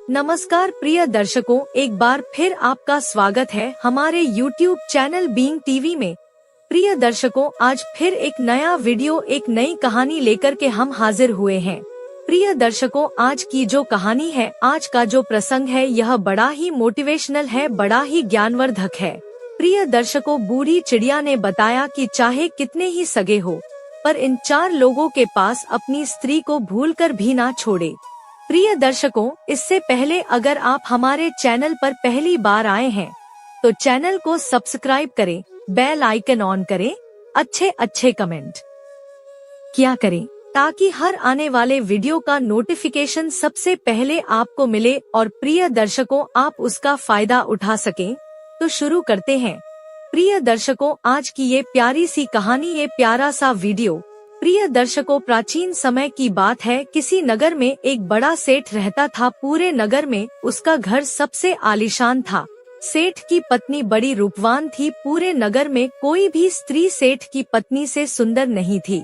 नमस्कार प्रिय दर्शकों, एक बार फिर आपका स्वागत है हमारे YouTube चैनल बीइंग टीवी में। प्रिय दर्शकों, आज फिर एक नया वीडियो, एक नई कहानी लेकर के हम हाजिर हुए हैं। प्रिय दर्शकों, आज की जो कहानी है, आज का जो प्रसंग है, यह बड़ा ही मोटिवेशनल है, बड़ा ही ज्ञानवर्धक है। प्रिय दर्शकों, बूढ़ी चिड़िया ने बताया कि चाहे कितने ही सगे हो, पर इन 4 लोगों के पास अपनी स्त्री को भूलकर भी ना छोड़े। प्रिय दर्शकों, इससे पहले अगर आप हमारे चैनल पर पहली बार आए हैं तो चैनल को सब्सक्राइब करें, बेल आइकन ऑन करें, अच्छे कमेंट किया करें ताकि हर आने वाले वीडियो का नोटिफिकेशन सबसे पहले आपको मिले और प्रिय दर्शकों, आप उसका फायदा उठा सकें। तो शुरू करते हैं। प्रिय दर्शकों, आज की ये प्यारी सी कहानी, ये प्यारा सा वीडियो। प्रिय दर्शकों, प्राचीन समय की बात है। किसी नगर में एक बड़ा सेठ रहता था। पूरे नगर में उसका घर सबसे आलीशान था। सेठ की पत्नी बड़ी रूपवान थी। पूरे नगर में कोई भी स्त्री सेठ की पत्नी से सुंदर नहीं थी।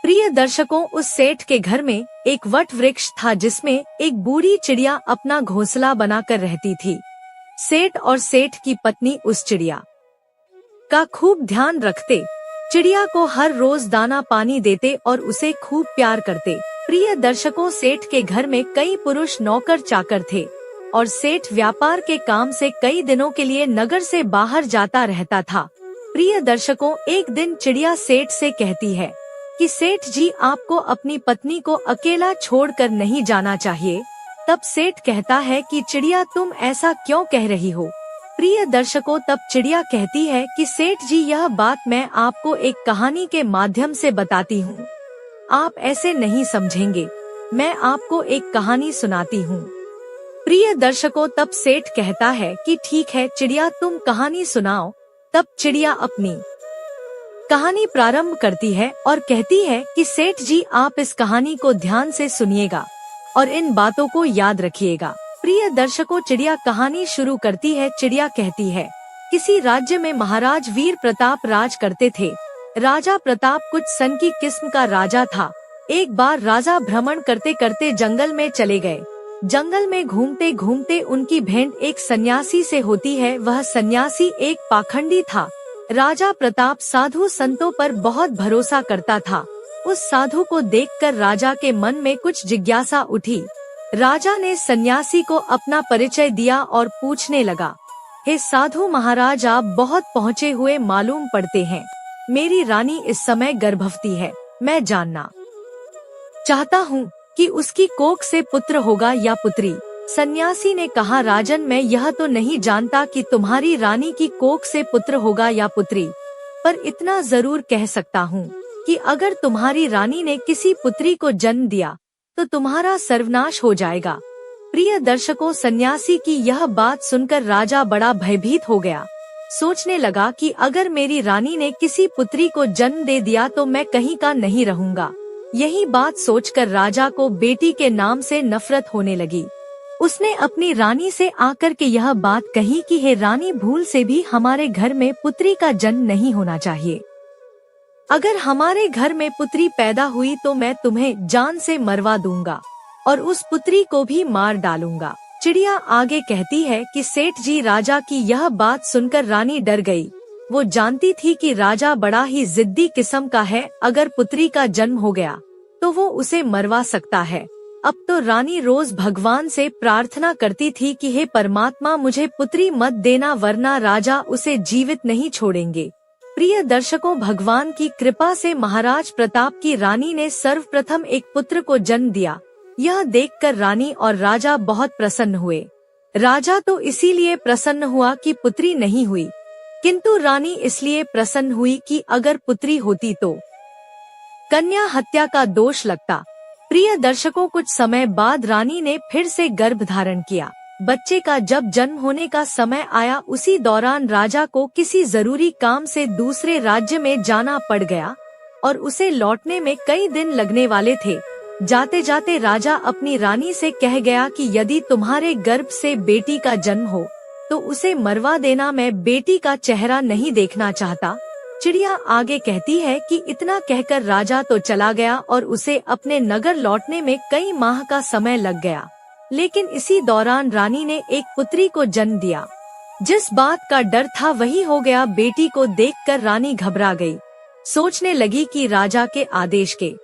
प्रिय दर्शकों, उस सेठ के घर में एक वट वृक्ष था जिसमें एक बूढ़ी चिड़िया अपना घोंसला बनाकर रहती थी। सेठ और सेठ की पत्नी उस चिड़िया का खूब ध्यान रखते, चिड़िया को हर रोज दाना पानी देते और उसे खूब प्यार करते। प्रिय दर्शकों, सेठ के घर में कई पुरुष नौकर चाकर थे और सेठ व्यापार के काम से कई दिनों के लिए नगर से बाहर जाता रहता था। प्रिय दर्शकों, एक दिन चिड़िया सेठ से कहती है कि सेठ जी, आपको अपनी पत्नी को अकेला छोड़कर नहीं जाना चाहिए। तब सेठ कहता है कि चिड़िया, तुम ऐसा क्यों कह रही हो। प्रिय दर्शकों, तब चिड़िया कहती है कि सेठ जी, यह बात मैं आपको एक कहानी के माध्यम से बताती हूँ। आप ऐसे नहीं समझेंगे, मैं आपको एक कहानी सुनाती हूँ। प्रिय दर्शकों, तब सेठ कहता है कि ठीक है चिड़िया, तुम कहानी सुनाओ। तब चिड़िया अपनी कहानी प्रारंभ करती है और कहती है कि सेठ जी, आप इस कहानी को ध्यान से सुनिएगा और इन बातों को याद रखिएगा। प्रिय दर्शकों, चिड़िया कहानी शुरू करती है। चिड़िया कहती है, किसी राज्य में महाराज वीर प्रताप राज करते थे। राजा प्रताप कुछ सन की किस्म का राजा था। एक बार राजा भ्रमण करते करते जंगल में चले गए। जंगल में घूमते घूमते उनकी भेंट एक सन्यासी से होती है। वह सन्यासी एक पाखंडी था। राजा प्रताप साधु संतों पर बहुत भरोसा करता था। उस साधु को देखकर राजा के मन में कुछ जिज्ञासा उठी। राजा ने सन्यासी को अपना परिचय दिया और पूछने लगा, हे साधु महाराज, आप बहुत पहुँचे हुए मालूम पड़ते हैं। मेरी रानी इस समय गर्भवती है। मैं जानना चाहता हूँ कि उसकी कोख से पुत्र होगा या पुत्री। सन्यासी ने कहा, राजन, मैं यह तो नहीं जानता कि तुम्हारी रानी की कोख से पुत्र होगा या पुत्री, पर इतना जरूर कह सकता हूँ कि अगर तुम्हारी रानी ने किसी पुत्री को जन्म दिया तो तुम्हारा सर्वनाश हो जाएगा। प्रिय दर्शकों, सन्यासी की यह बात सुनकर राजा बड़ा भयभीत हो गया। सोचने लगा कि अगर मेरी रानी ने किसी पुत्री को जन्म दे दिया तो मैं कहीं का नहीं रहूंगा। यही बात सोचकर राजा को बेटी के नाम से नफरत होने लगी। उसने अपनी रानी से आकर के यह बात कही कि हे रानी, भूल से भी हमारे घर में पुत्री का जन्म नहीं होना चाहिए। अगर हमारे घर में पुत्री पैदा हुई तो मैं तुम्हें जान से मरवा दूंगा और उस पुत्री को भी मार डालूंगा। चिड़िया आगे कहती है कि सेठ जी, राजा की यह बात सुनकर रानी डर गई। वो जानती थी कि राजा बड़ा ही जिद्दी किस्म का है। अगर पुत्री का जन्म हो गया तो वो उसे मरवा सकता है। अब तो रानी रोज भगवान से प्रार्थना करती थी कि हे परमात्मा, मुझे पुत्री मत देना वरना राजा उसे जीवित नहीं छोड़ेंगे। प्रिय दर्शकों, भगवान की कृपा से महाराज प्रताप की रानी ने सर्वप्रथम एक पुत्र को जन्म दिया। यह देखकर रानी और राजा बहुत प्रसन्न हुए। राजा तो इसीलिए प्रसन्न हुआ कि पुत्री नहीं हुई, किंतु रानी इसलिए प्रसन्न हुई कि अगर पुत्री होती तो कन्या हत्या का दोष लगता। प्रिय दर्शकों, कुछ समय बाद रानी ने फिर से गर्भ धारण किया। बच्चे का जब जन्म होने का समय आया, उसी दौरान राजा को किसी जरूरी काम से दूसरे राज्य में जाना पड़ गया और उसे लौटने में कई दिन लगने वाले थे। जाते जाते राजा अपनी रानी से कह गया कि यदि तुम्हारे गर्भ से बेटी का जन्म हो तो उसे मरवा देना, मैं बेटी का चेहरा नहीं देखना चाहता। चिड़िया आगे कहती है कि इतना कहकर राजा तो चला गया और उसे अपने नगर लौटने में कई माह का समय लग गया। लेकिन इसी दौरान रानी ने एक पुत्री को जन्म दिया। जिस बात का डर था वही हो गया। बेटी को देखकर रानी घबरा गई। सोचने लगी कि राजा के आदेश के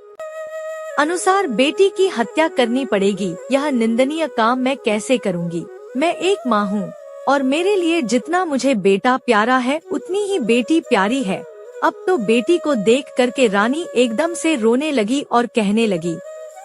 अनुसार बेटी की हत्या करनी पड़ेगी। यह निंदनीय काम मैं कैसे करूंगी? मैं एक माँ हूँ और मेरे लिए जितना मुझे बेटा प्यारा है उतनी ही बेटी प्यारी है। अब तो बेटी को देख करके रानी एकदम से रोने लगी और कहने लगी,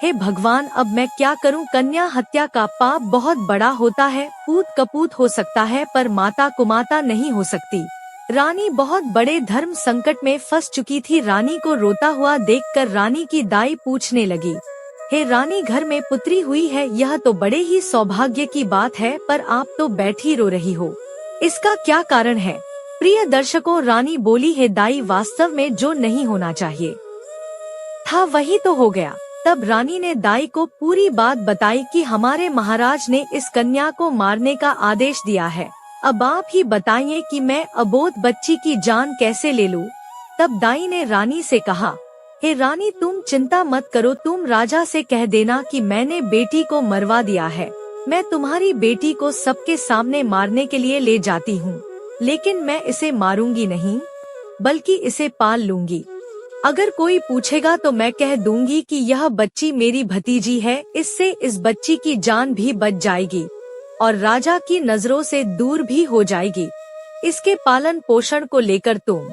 हे भगवान, अब मैं क्या करूं? कन्या हत्या का पाप बहुत बड़ा होता है। पूत कपूत हो सकता है पर माता कुमाता नहीं हो सकती। रानी बहुत बड़े धर्म संकट में फंस चुकी थी। रानी को रोता हुआ देखकर रानी की दाई पूछने लगी, हे रानी, घर में पुत्री हुई है, यह तो बड़े ही सौभाग्य की बात है, पर आप तो बैठी रो रही हो, इसका क्या कारण है? प्रिय दर्शकों, रानी बोली, हे दाई, वास्तव में जो नहीं होना चाहिए था वही तो हो गया। तब रानी ने दाई को पूरी बात बताई कि हमारे महाराज ने इस कन्या को मारने का आदेश दिया है। अब आप ही बताइए कि मैं अबोध बच्ची की जान कैसे ले लूं? तब दाई ने रानी से कहा, हे रानी, तुम चिंता मत करो, तुम राजा से कह देना कि मैंने बेटी को मरवा दिया है। मैं तुम्हारी बेटी को सबके सामने मारने के लिए ले जाती हूँ, लेकिन मैं इसे मारूंगी नहीं, बल्कि इसे पाल लूंगी। अगर कोई पूछेगा तो मैं कह दूंगी कि यह बच्ची मेरी भतीजी है, इससे इस बच्ची की जान भी बच जाएगी और राजा की नजरों से दूर भी हो जाएगी। इसके पालन पोषण को लेकर तुम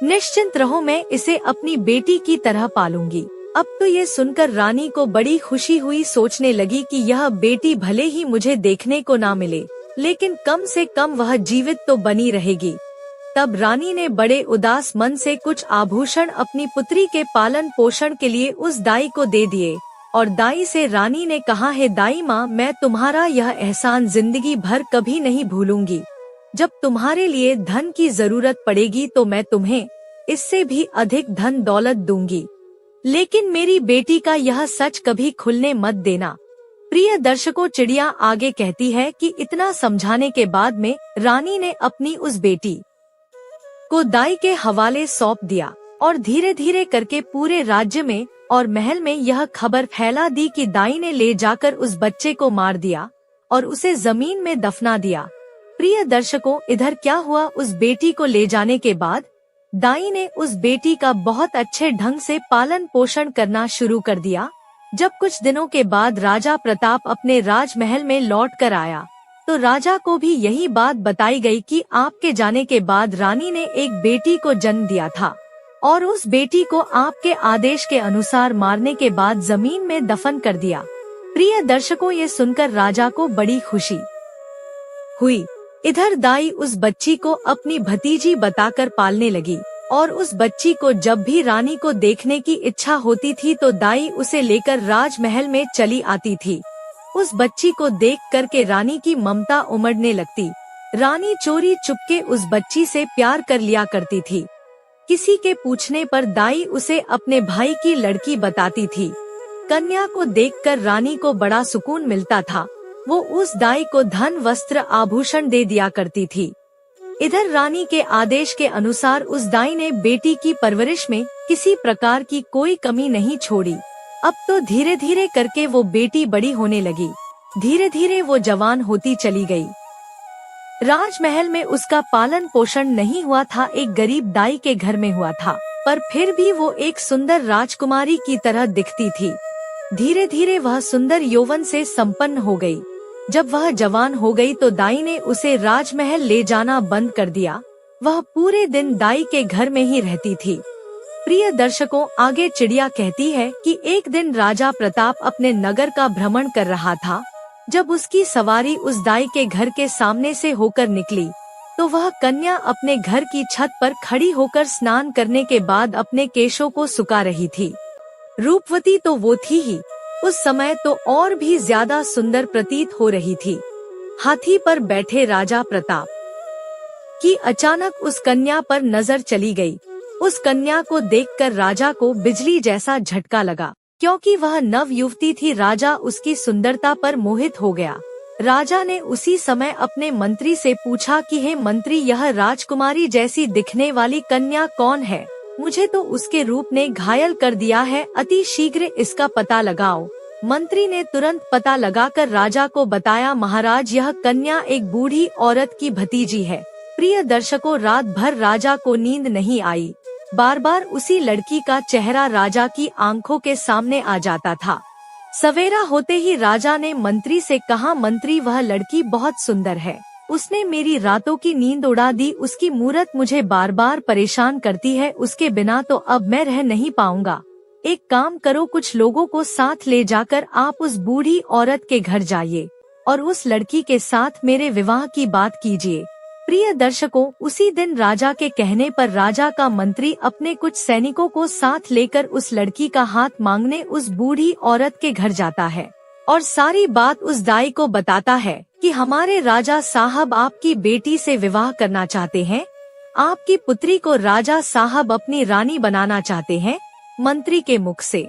निश्चिंत रहो, मैं इसे अपनी बेटी की तरह पालूंगी। अब तो ये सुनकर रानी को बड़ी खुशी हुई। सोचने लगी कि यह बेटी भले ही मुझे देखने को ना मिले, लेकिन कम से कम वह जीवित तो बनी रहेगी। तब रानी ने बड़े उदास मन से कुछ आभूषण अपनी पुत्री के पालन पोषण के लिए उस दाई को दे दिए और दाई से रानी ने कहा, हे दाई माँ, मैं तुम्हारा यह एहसान जिंदगी भर कभी नहीं भूलूंगी। जब तुम्हारे लिए धन की जरूरत पड़ेगी तो मैं तुम्हें इससे भी अधिक धन दौलत दूंगी, लेकिन मेरी बेटी का यह सच कभी खुलने मत देना। प्रिय दर्शकों, चिड़िया आगे कहती है कि इतना समझाने के बाद में रानी ने अपनी उस बेटी को दाई के हवाले सौंप दिया और धीरे धीरे करके पूरे राज्य में और महल में यह खबर फैला दी कि दाई ने ले जाकर उस बच्चे को मार दिया और उसे जमीन में दफना दिया। प्रिय दर्शकों, इधर क्या हुआ? उस बेटी को ले जाने के बाद दाई ने उस बेटी का बहुत अच्छे ढंग से पालन पोषण करना शुरू कर दिया। जब कुछ दिनों के बाद राजा प्रताप अपने राजमहल में लौट कर आया तो राजा को भी यही बात बताई गई कि आपके जाने के बाद रानी ने एक बेटी को जन्म दिया था और उस बेटी को आपके आदेश के अनुसार मारने के बाद जमीन में दफन कर दिया। प्रिय दर्शकों, ये सुनकर राजा को बड़ी खुशी हुई। इधर दाई उस बच्ची को अपनी भतीजी बताकर पालने लगी और उस बच्ची को जब भी रानी को देखने की इच्छा होती थी तो दाई उसे लेकर राजमहल में चली आती थी। उस बच्ची को देख करके रानी की ममता उमड़ने लगती। रानी चोरी चुपके उस बच्ची से प्यार कर लिया करती थी। किसी के पूछने पर दाई उसे अपने भाई की लड़की बताती थी। कन्या को देखकर रानी को बड़ा सुकून मिलता था। वो उस दाई को धन वस्त्र आभूषण दे दिया करती थी। इधर रानी के आदेश के अनुसार उस दाई ने बेटी की परवरिश में किसी प्रकार की कोई कमी नहीं छोड़ी। अब तो धीरे धीरे करके वो बेटी बड़ी होने लगी। धीरे धीरे वो जवान होती चली गई। राजमहल में उसका पालन पोषण नहीं हुआ था, एक गरीब दाई के घर में हुआ था, पर फिर भी वो एक सुंदर राजकुमारी की तरह दिखती थी। धीरे धीरे वह सुंदर यौवन से संपन्न हो गई। जब वह जवान हो गई तो दाई ने उसे राजमहल ले जाना बंद कर दिया। वह पूरे दिन दाई के घर में ही रहती थी। प्रिय दर्शकों, आगे चिड़िया कहती है कि एक दिन राजा प्रताप अपने नगर का भ्रमण कर रहा था। जब उसकी सवारी उस दाई के घर के सामने से होकर निकली तो वह कन्या अपने घर की छत पर खड़ी होकर स्नान करने के बाद अपने केशों को सुखा रही थी। रूपवती तो वो थी ही, उस समय तो और भी ज्यादा सुंदर प्रतीत हो रही थी। हाथी पर बैठे राजा प्रताप की अचानक उस कन्या पर नजर चली गई। उस कन्या को देखकर राजा को बिजली जैसा झटका लगा, क्योंकि वह नव युवती थी। राजा उसकी सुंदरता पर मोहित हो गया। राजा ने उसी समय अपने मंत्री से पूछा कि हे मंत्री, यह राजकुमारी जैसी दिखने वाली कन्या कौन है? मुझे तो उसके रूप ने घायल कर दिया है, अति शीघ्र इसका पता लगाओ। मंत्री ने तुरंत पता लगाकर राजा को बताया, महाराज यह कन्या एक बूढ़ी औरत की भतीजी है। प्रिय दर्शकों, रात भर राजा को नींद नहीं आई। बार बार उसी लड़की का चेहरा राजा की आंखों के सामने आ जाता था। सवेरा होते ही राजा ने मंत्री से कहा, मंत्री वह लड़की बहुत सुंदर है, उसने मेरी रातों की नींद उड़ा दी, उसकी मूरत मुझे बार बार परेशान करती है, उसके बिना तो अब मैं रह नहीं पाऊंगा। एक काम करो, कुछ लोगों को साथ ले जाकर आप उस बूढ़ी औरत के घर जाइए और उस लड़की के साथ मेरे विवाह की बात कीजिए। प्रिय दर्शकों, उसी दिन राजा के कहने पर राजा का मंत्री अपने कुछ सैनिकों को साथ लेकर उस लड़की का हाथ मांगने उस बूढ़ी औरत के घर जाता है और सारी बात उस दाई को बताता है कि हमारे राजा साहब आपकी बेटी से विवाह करना चाहते हैं, आपकी पुत्री को राजा साहब अपनी रानी बनाना चाहते हैं। मंत्री के मुख से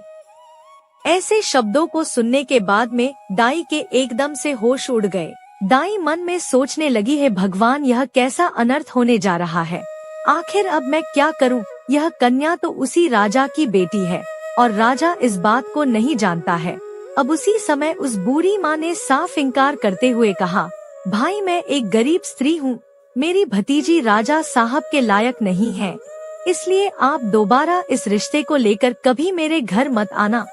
ऐसे शब्दों को सुनने के बाद में दाई के एकदम से होश उड़ गए। दाई मन में सोचने लगी है, भगवान यह कैसा अनर्थ होने जा रहा है, आखिर अब मैं क्या करूं? यह कन्या तो उसी राजा की बेटी है और राजा इस बात को नहीं जानता है। अब उसी समय उस बूढ़ी माँ ने साफ इनकार करते हुए कहा, भाई मैं एक गरीब स्त्री हूँ, मेरी भतीजी राजा साहब के लायक नहीं है, इसलिए आप दोबारा इस रिश्ते को लेकर कभी मेरे घर मत आना।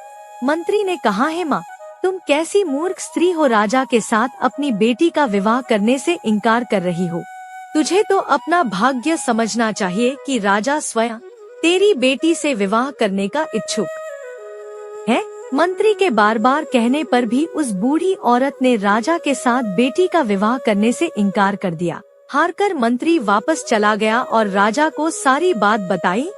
मंत्री ने कहा, है माँ तुम कैसी मूर्ख स्त्री हो, राजा के साथ अपनी बेटी का विवाह करने से इनकार कर रही हो। तुझे तो अपना भाग्य समझना चाहिए कि राजा स्वयं तेरी बेटी से विवाह करने का इच्छुक है। मंत्री के बार बार कहने पर भी उस बूढ़ी औरत ने राजा के साथ बेटी का विवाह करने से इनकार कर दिया। हारकर मंत्री वापस चला गया और राजा को सारी बात बताई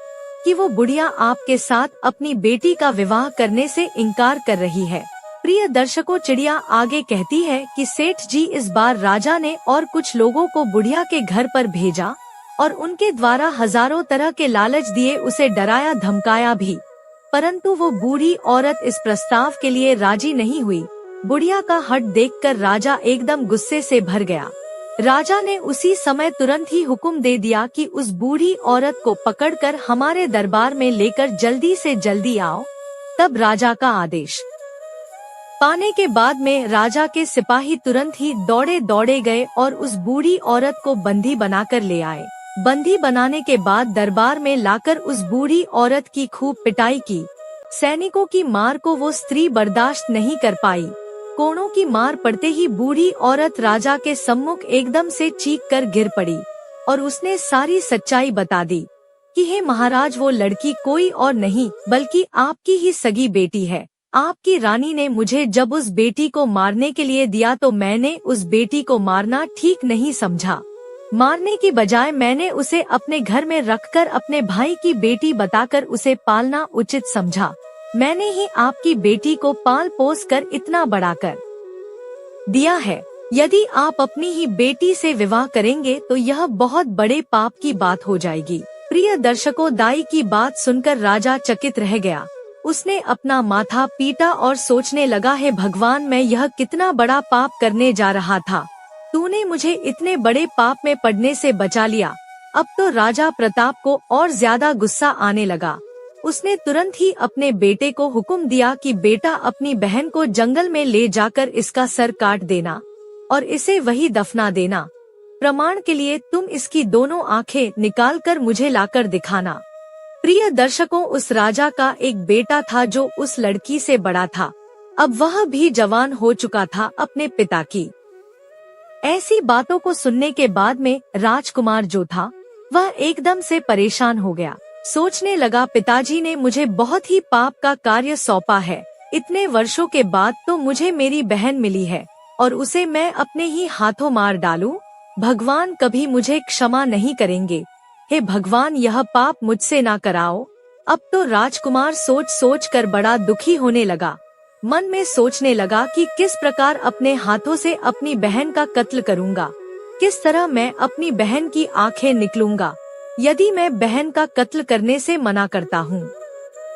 कि वो बुढ़िया आपके साथ अपनी बेटी का विवाह करने से इनकार कर रही है। प्रिय दर्शकों, चिड़िया आगे कहती है कि सेठ जी, इस बार राजा ने और कुछ लोगों को बुढ़िया के घर पर भेजा और उनके द्वारा हजारों तरह के लालच दिए, उसे डराया धमकाया भी, परंतु वो बूढ़ी औरत इस प्रस्ताव के लिए राजी नहीं हुई। बुढ़िया का हठ देखकर राजा एकदम गुस्से से भर गया। राजा ने उसी समय तुरंत ही हुक्म दे दिया कि उस बूढ़ी औरत को पकड़कर हमारे दरबार में लेकर जल्दी से जल्दी आओ। तब राजा का आदेश पाने के बाद में राजा के सिपाही तुरंत ही दौड़े दौड़े गए और उस बूढ़ी औरत को बंदी बनाकर ले आए। बंदी बनाने के बाद दरबार में लाकर उस बूढ़ी औरत की खूब पिटाई की। सैनिकों की मार को वो स्त्री बर्दाश्त नहीं कर पाई। कोड़ों की मार पड़ते ही बूढ़ी औरत राजा के सम्मुख एकदम से चीख कर गिर पड़ी और उसने सारी सच्चाई बता दी कि हे महाराज, वो लड़की कोई और नहीं बल्कि आपकी ही सगी बेटी है। आपकी रानी ने मुझे जब उस बेटी को मारने के लिए दिया तो मैंने उस बेटी को मारना ठीक नहीं समझा। मारने की बजाय मैंने उसे अपने घर में रखकर अपने भाई की बेटी बताकर उसे पालना उचित समझा। मैंने ही आपकी बेटी को पाल पोस कर इतना बड़ा कर दिया है। यदि आप अपनी ही बेटी से विवाह करेंगे तो यह बहुत बड़े पाप की बात हो जाएगी। प्रिय दर्शकों, दाई की बात सुनकर राजा चकित रह गया। उसने अपना माथा पीटा और सोचने लगा, है भगवान, मैं यह कितना बड़ा पाप करने जा रहा था। तूने मुझे इतने बड़े पाप में पड़ने से बचा लिया। अब तो राजा प्रताप को और ज्यादा गुस्सा आने लगा। उसने तुरंत ही अपने बेटे को हुक्म दिया कि बेटा, अपनी बहन को जंगल में ले जाकर इसका सर काट देना और इसे वही दफना देना। प्रमाण के लिए तुम इसकी दोनों आंखें निकाल कर मुझे लाकर दिखाना। प्रिय दर्शकों, उस राजा का एक बेटा था जो उस लड़की से बड़ा था। अब वह भी जवान हो चुका था। अपने पिता की ऐसी बातों को सुनने के बाद में राजकुमार जो था वह एकदम से परेशान हो गया। सोचने लगा, पिताजी ने मुझे बहुत ही पाप का कार्य सौंपा है। इतने वर्षों के बाद तो मुझे मेरी बहन मिली है और उसे मैं अपने ही हाथों मार डालूं। भगवान कभी मुझे क्षमा नहीं करेंगे। हे भगवान, यह पाप मुझसे ना कराओ। अब तो राजकुमार सोच सोच कर बड़ा दुखी होने लगा। मन में सोचने लगा कि किस प्रकार अपने हाथों से अपनी बहन का कत्ल करूंगा, किस तरह मैं अपनी बहन की आंखें निकलूंगा। यदि मैं बहन का कत्ल करने से मना करता हूँ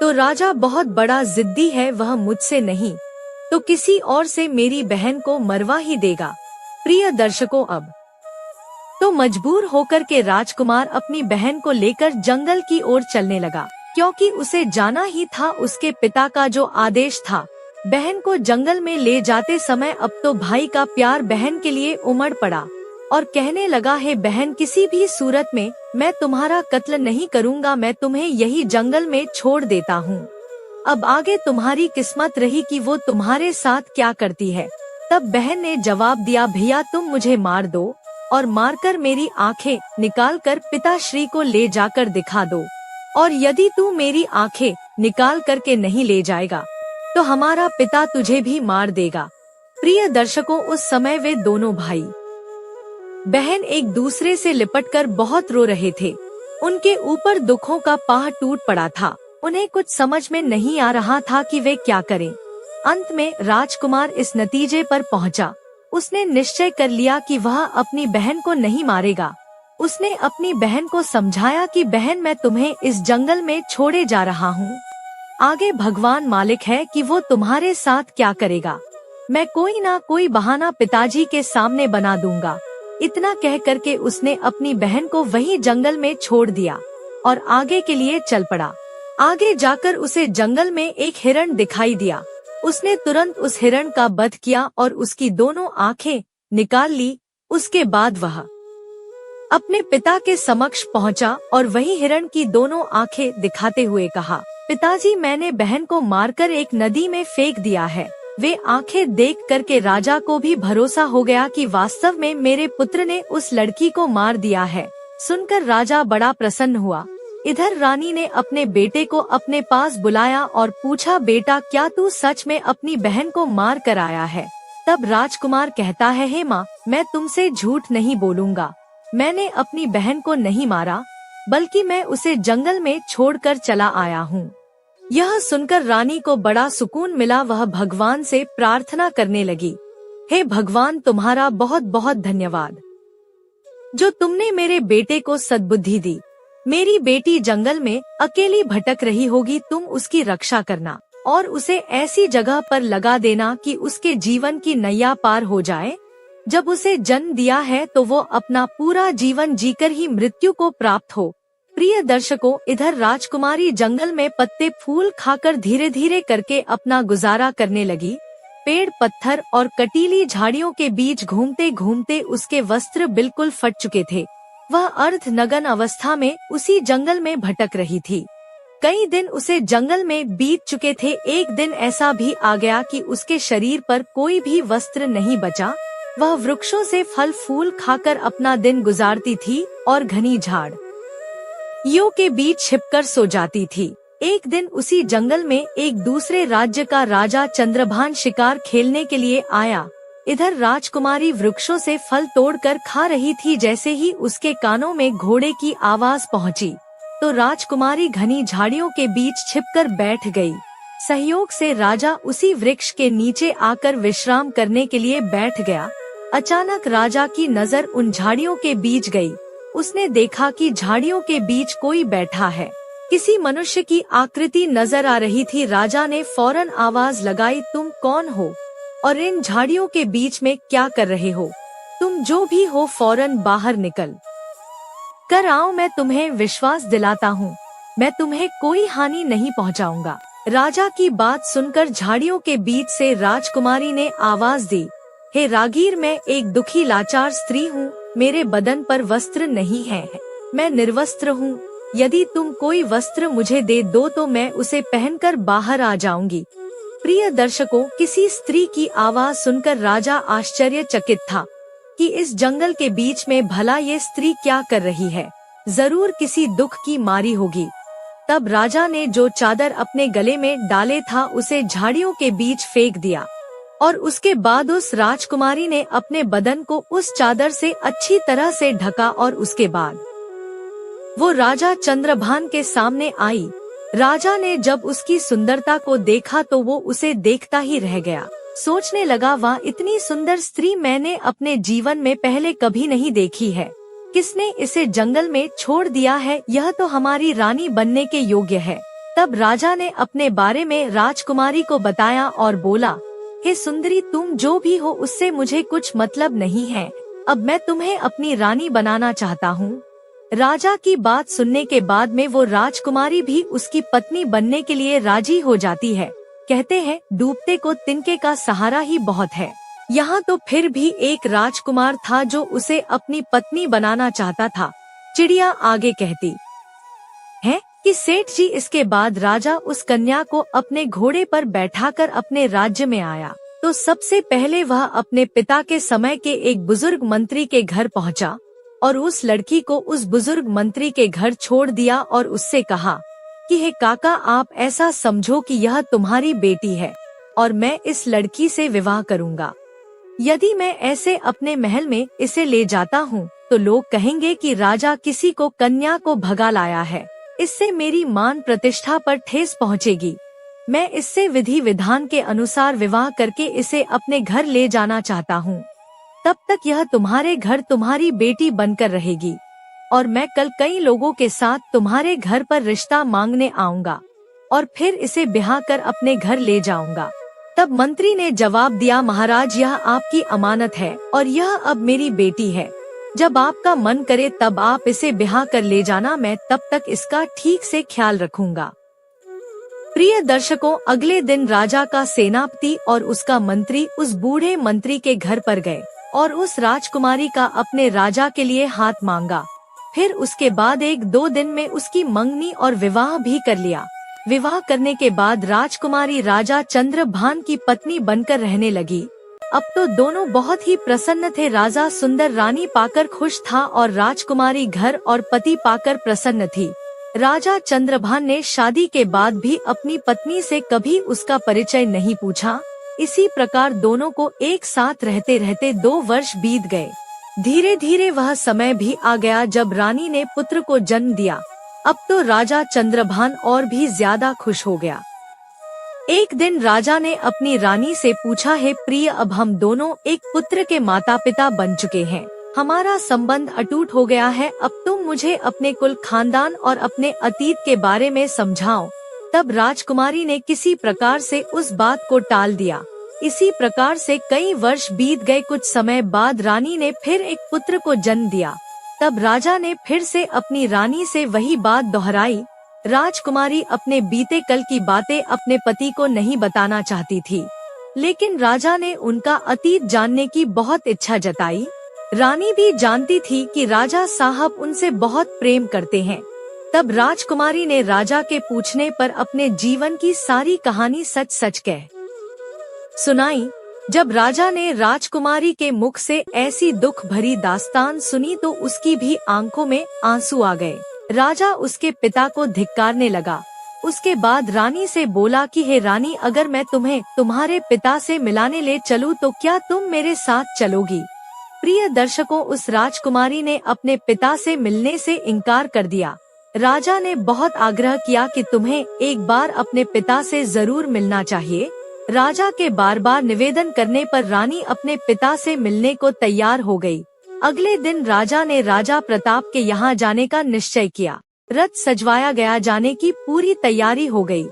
तो राजा बहुत बड़ा जिद्दी है, वह मुझसे नहीं तो किसी और से मेरी बहन को मरवा ही देगा। प्रिय दर्शकों, अब तो मजबूर होकर के राजकुमार अपनी बहन को लेकर जंगल की ओर चलने लगा, क्योंकि उसे जाना ही था। उसके पिता का जो आदेश था बहन को जंगल में ले जाते समय अब तो भाई का प्यार बहन के लिए उमड़ पड़ा और कहने लगा, है बहन, किसी भी सूरत में मैं तुम्हारा कत्ल नहीं करूँगा, मैं तुम्हें यही जंगल में छोड़ देता हूँ। अब आगे तुम्हारी किस्मत रही कि वो तुम्हारे साथ क्या करती है। तब बहन ने जवाब दिया, भैया तुम मुझे मार दो और मारकर मेरी आंखें निकालकर पिताश्री को ले जाकर दिखा दो, और यदि तू मेरी आंखें निकाल करके नहीं ले जाएगा तो हमारा पिता तुझे भी मार देगा। प्रिय दर्शकों, उस समय वे दोनों भाई बहन एक दूसरे से लिपटकर बहुत रो रहे थे। उनके ऊपर दुखों का पहाड़ टूट पड़ा था। उन्हें कुछ समझ में नहीं आ रहा था कि वे क्या करें। अंत में राजकुमार इस नतीजे पर पहुंचा। उसने निश्चय कर लिया कि वह अपनी बहन को नहीं मारेगा। उसने अपनी बहन को समझाया कि बहन, मैं तुम्हें इस जंगल में छोड़े जा रहा हूँ। आगे भगवान मालिक है कि वो तुम्हारे साथ क्या करेगा। मैं कोई ना कोई बहाना पिताजी के सामने बना दूंगा। इतना कह करके उसने अपनी बहन को वही जंगल में छोड़ दिया और आगे के लिए चल पड़ा। आगे जाकर उसे जंगल में एक हिरण दिखाई दिया। उसने तुरंत उस हिरण का वध किया और उसकी दोनों आंखें निकाल ली। उसके बाद वह अपने पिता के समक्ष पहुंचा और वही हिरण की दोनों आंखें दिखाते हुए कहा, पिताजी, मैंने बहन को मारकर एक नदी में फेंक दिया है। वे आंखें देख करके राजा को भी भरोसा हो गया कि वास्तव में मेरे पुत्र ने उस लड़की को मार दिया है। सुनकर राजा बड़ा प्रसन्न हुआ। इधर रानी ने अपने बेटे को अपने पास बुलाया और पूछा, बेटा, क्या तू सच में अपनी बहन को मार कर आया है? तब राजकुमार कहता है, हे माँ, मैं तुमसे झूठ नहीं बोलूँगा। मैंने अपनी बहन को नहीं मारा, बल्कि मैं उसे जंगल में छोड़कर चला आया हूँ। यह सुनकर रानी को बड़ा सुकून मिला। वह भगवान से प्रार्थना करने लगी, हे भगवान, तुम्हारा बहुत बहुत धन्यवाद जो तुमने मेरे बेटे को सद्बुद्धि दी। मेरी बेटी जंगल में अकेली भटक रही होगी, तुम उसकी रक्षा करना और उसे ऐसी जगह पर लगा देना कि उसके जीवन की नैया पार हो जाए। जब उसे जन्म दिया है तो वो अपना पूरा जीवन जीकर ही मृत्यु को प्राप्त हो। प्रिय दर्शकों, इधर राजकुमारी जंगल में पत्ते फूल खाकर धीरे धीरे करके अपना गुजारा करने लगी। पेड़, पत्थर और कटीली झाड़ियों के बीच घूमते घूमते उसके वस्त्र बिल्कुल फट चुके थे। वह अर्ध नग्न अवस्था में उसी जंगल में भटक रही थी। कई दिन उसे जंगल में बीत चुके थे। एक दिन ऐसा भी आ गया कि उसके शरीर पर कोई भी वस्त्र नहीं बचा। वह वृक्षों से फल फूल खाकर अपना दिन गुजारती थी और घनी झाड़ यो के बीच छिपकर सो जाती थी। एक दिन उसी जंगल में एक दूसरे राज्य का राजा चंद्रभान शिकार खेलने के लिए आया। इधर राजकुमारी वृक्षों से फल तोड़कर खा रही थी। जैसे ही उसके कानों में घोड़े की आवाज पहुंची, तो राजकुमारी घनी झाड़ियों के बीच छिपकर बैठ गई। सहयोग से राजा उसी वृक्ष के नीचे आकर विश्राम करने के लिए बैठ गया। अचानक राजा की नजर उन झाड़ियों के बीच गई। उसने देखा कि झाड़ियों के बीच कोई बैठा है। किसी मनुष्य की आकृति नजर आ रही थी। राजा ने फौरन आवाज लगाई, तुम कौन हो और इन झाड़ियों के बीच में क्या कर रहे हो? तुम जो भी हो फौरन बाहर निकल कर आओ। मैं तुम्हें विश्वास दिलाता हूँ, मैं तुम्हें कोई हानि नहीं पहुँचाऊंगा। राजा की बात सुनकर झाड़ियों के बीच से राजकुमारी ने आवाज दी, हे रागीर, मैं एक दुखी लाचार स्त्री हूँ। मेरे बदन पर वस्त्र नहीं है, मैं निर्वस्त्र हूँ। यदि तुम कोई वस्त्र मुझे दे दो तो मैं उसे पहनकर बाहर आ जाऊंगी। प्रिय दर्शकों, किसी स्त्री की आवाज सुनकर राजा आश्चर्यचकित था कि इस जंगल के बीच में भला ये स्त्री क्या कर रही है। जरूर किसी दुख की मारी होगी। तब राजा ने जो चादर अपने गले में डाले था उसे झाड़ियों के बीच फेंक दिया और उसके बाद उस राजकुमारी ने अपने बदन को उस चादर से अच्छी तरह से ढका और उसके बाद वो राजा चंद्रभान के सामने आई। राजा ने जब उसकी सुंदरता को देखा तो वो उसे देखता ही रह गया। सोचने लगा, वाह, इतनी सुंदर स्त्री मैंने अपने जीवन में पहले कभी नहीं देखी है। किसने इसे जंगल में छोड़ दिया है? यह तो हमारी रानी बनने के योग्य है। तब राजा ने अपने बारे में राजकुमारी को बताया और बोला, हे सुंदरी, तुम जो भी हो उससे मुझे कुछ मतलब नहीं है। अब मैं तुम्हें अपनी रानी बनाना चाहता हूँ। राजा की बात सुनने के बाद में वो राजकुमारी भी उसकी पत्नी बनने के लिए राजी हो जाती है, कहते हैं डूबते को तिनके का सहारा ही बहुत है। यहाँ तो फिर भी एक राजकुमार था जो उसे अपनी पत्नी बनाना चाहता था। चिड़िया आगे कहती है कि सेठ जी इसके बाद राजा उस कन्या को अपने घोड़े पर बैठाकर अपने राज्य में आया तो सबसे पहले वह अपने पिता के समय के एक बुजुर्ग मंत्री के घर पहुंचा और उस लड़की को उस बुजुर्ग मंत्री के घर छोड़ दिया और उससे कहा कि हे काका, आप ऐसा समझो कि यह तुम्हारी बेटी है और मैं इस लड़की से विवाह करूंगा। यदि मैं ऐसे अपने महल में इसे ले जाता हूँ तो लोग कहेंगे कि राजा किसी को कन्या को भगा लाया है। इससे मेरी मान प्रतिष्ठा पर ठेस पहुँचेगी। मैं इससे विधि विधान के अनुसार विवाह करके इसे अपने घर ले जाना चाहता हूँ। तब तक यह तुम्हारे घर तुम्हारी बेटी बनकर रहेगी और मैं कल कई लोगों के साथ तुम्हारे घर पर रिश्ता मांगने आऊंगा और फिर इसे ब्याह कर अपने घर ले जाऊंगा। तब मंत्री ने जवाब दिया, महाराज यह आपकी अमानत है और यह अब मेरी बेटी है। जब आपका मन करे तब आप इसे ब्याह कर ले जाना, मैं तब तक इसका ठीक से ख्याल रखूंगा। प्रिय दर्शकों, अगले दिन राजा का सेनापति और उसका मंत्री उस बूढ़े मंत्री के घर पर गए और उस राजकुमारी का अपने राजा के लिए हाथ मांगा। फिर उसके बाद 1-2 दिन में उसकी मंगनी और विवाह भी कर लिया। विवाह करने के बाद राजकुमारी राजा चंद्रभान की पत्नी बनकर रहने लगी। अब तो दोनों बहुत ही प्रसन्न थे। राजा सुंदर रानी पाकर खुश था और राजकुमारी घर और पति पाकर प्रसन्न थी। राजा चंद्रभान ने शादी के बाद भी अपनी पत्नी से कभी उसका परिचय नहीं पूछा। इसी प्रकार दोनों को एक साथ रहते रहते 2 वर्ष बीत गए। धीरे धीरे वह समय भी आ गया जब रानी ने पुत्र को जन्म दिया। अब तो राजा चंद्रभान और भी ज्यादा खुश हो गया। एक दिन राजा ने अपनी रानी से पूछा, हे प्रिय, अब हम दोनों एक पुत्र के माता पिता बन चुके हैं। हमारा संबंध अटूट हो गया है। अब तुम मुझे अपने कुल खानदान और अपने अतीत के बारे में समझाओ। तब राजकुमारी ने किसी प्रकार से उस बात को टाल दिया। इसी प्रकार से कई वर्ष बीत गए। कुछ समय बाद रानी ने फिर एक पुत्र को जन्म दिया। तब राजा ने फिर से अपनी रानी से वही बात दोहराई। राजकुमारी अपने बीते कल की बातें अपने पति को नहीं बताना चाहती थी, लेकिन राजा ने उनका अतीत जानने की बहुत इच्छा जताई। रानी भी जानती थी कि राजा साहब उनसे बहुत प्रेम करते हैं। तब राजकुमारी ने राजा के पूछने पर अपने जीवन की सारी कहानी सच सच कह सुनाई। जब राजा ने राजकुमारी के मुख से ऐसी दुख भरी दास्तान सुनी तो उसकी भी आंखों में आंसू आ गए। राजा उसके पिता को धिक्कारने लगा। उसके बाद रानी से बोला कि हे रानी, अगर मैं तुम्हें तुम्हारे पिता से मिलाने ले चलूं तो क्या तुम मेरे साथ चलोगी? प्रिय दर्शकों, उस राजकुमारी ने अपने पिता से मिलने से इनकार कर दिया। राजा ने बहुत आग्रह किया कि तुम्हें एक बार अपने पिता से जरूर मिलना चाहिए। राजा के बार बार निवेदन करने पर रानी अपने पिता से मिलने को तैयार हो गई। अगले दिन राजा ने राजा प्रताप के यहाँ जाने का निश्चय किया। रथ सजवाया गया, जाने की पूरी तैयारी हो गई।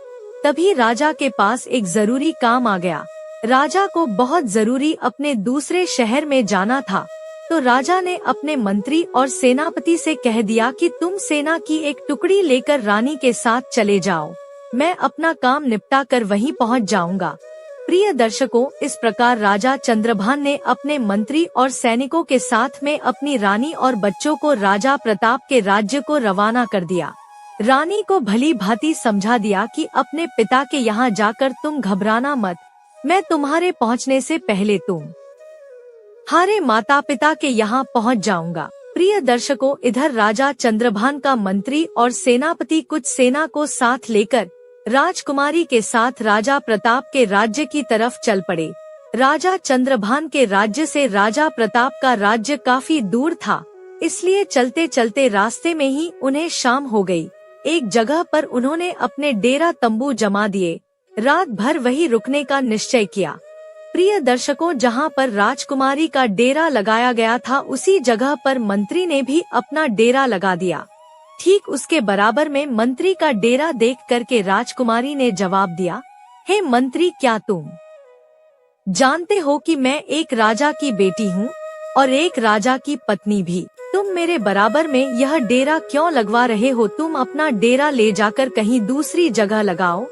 तभी राजा के पास एक जरूरी काम आ गया। राजा को बहुत जरूरी अपने दूसरे शहर में जाना था, तो राजा ने अपने मंत्री और सेनापति से कह दिया कि तुम सेना की एक टुकड़ी लेकर रानी के साथ चले जाओ। मैं अपना काम निपटा कर वहीं पहुंच जाऊंगा। प्रिय दर्शकों, इस प्रकार राजा चंद्रभान ने अपने मंत्री और सैनिकों के साथ में अपनी रानी और बच्चों को राजा प्रताप के राज्य को रवाना कर दिया। रानी को भली भांति समझा दिया कि अपने पिता के यहाँ जाकर तुम घबराना मत, मैं तुम्हारे पहुँचने से पहले तुम्हारे माता पिता के यहाँ पहुँच जाऊंगा। प्रिय दर्शकों, इधर राजा चंद्रभान का मंत्री और सेनापति कुछ सेना को साथ लेकर राजकुमारी के साथ राजा प्रताप के राज्य की तरफ चल पड़े। राजा चंद्रभान के राज्य से राजा प्रताप का राज्य काफी दूर था, इसलिए चलते चलते रास्ते में ही उन्हें शाम हो गई। एक जगह पर उन्होंने अपने डेरा तंबू जमा दिए। रात भर वहीं रुकने का निश्चय किया। प्रिय दर्शकों, जहां पर राजकुमारी का डेरा लगाया गया था उसी जगह पर मंत्री ने भी अपना डेरा लगा दिया। ठीक उसके बराबर में मंत्री का डेरा देख करके राजकुमारी ने जवाब दिया, हे मंत्री, क्या तुम जानते हो कि मैं एक राजा की बेटी हूँ और एक राजा की पत्नी भी। तुम मेरे बराबर में यह डेरा क्यों लगवा रहे हो? तुम अपना डेरा ले जाकर कहीं दूसरी जगह लगाओ।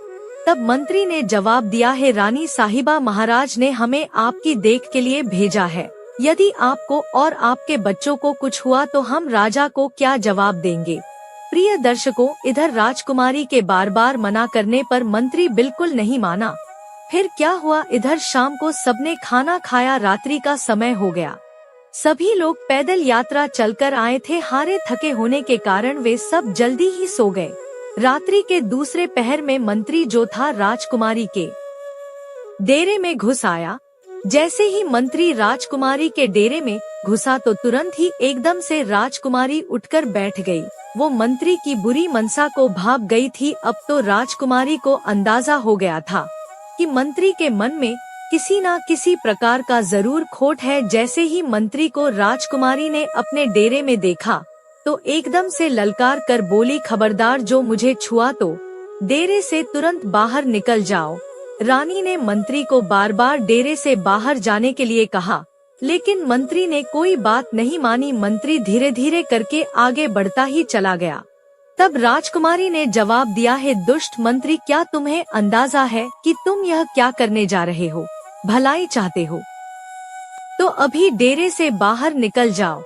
तब मंत्री ने जवाब दिया है, रानी साहिबा, महाराज ने हमें आपकी देख के लिए भेजा है। यदि आपको और आपके बच्चों को कुछ हुआ तो हम राजा को क्या जवाब देंगे। प्रिय दर्शकों, इधर राजकुमारी के बार बार मना करने पर मंत्री बिल्कुल नहीं माना। फिर क्या हुआ, इधर शाम को सबने खाना खाया, रात्रि का समय हो गया। सभी लोग पैदल यात्रा चलकर आए थे, हारे थके होने के कारण वे सब जल्दी ही सो गए। रात्रि के दूसरे पहर में मंत्री जो था राजकुमारी के डेरे में घुस आया। जैसे ही मंत्री राजकुमारी के डेरे में घुसा तो तुरंत ही एकदम से राजकुमारी उठकर बैठ गई। वो मंत्री की बुरी मनसा को भाप गई थी। अब तो राजकुमारी को अंदाजा हो गया था कि मंत्री के मन में किसी न किसी प्रकार का जरूर खोट है। जैसे ही मंत्री को राजकुमारी ने अपने डेरे में देखा तो एकदम से ललकार कर बोली, खबरदार, जो मुझे छुआ तो डेरे से तुरंत बाहर निकल जाओ। रानी ने मंत्री को बार बार डेरे से बाहर जाने के लिए कहा, लेकिन मंत्री ने कोई बात नहीं मानी। मंत्री धीरे धीरे करके आगे बढ़ता ही चला गया। तब राजकुमारी ने जवाब दिया है, दुष्ट मंत्री, क्या तुम्हें अंदाजा है कि तुम यह क्या करने जा रहे हो? भलाई चाहते हो तो अभी डेरे से बाहर निकल जाओ।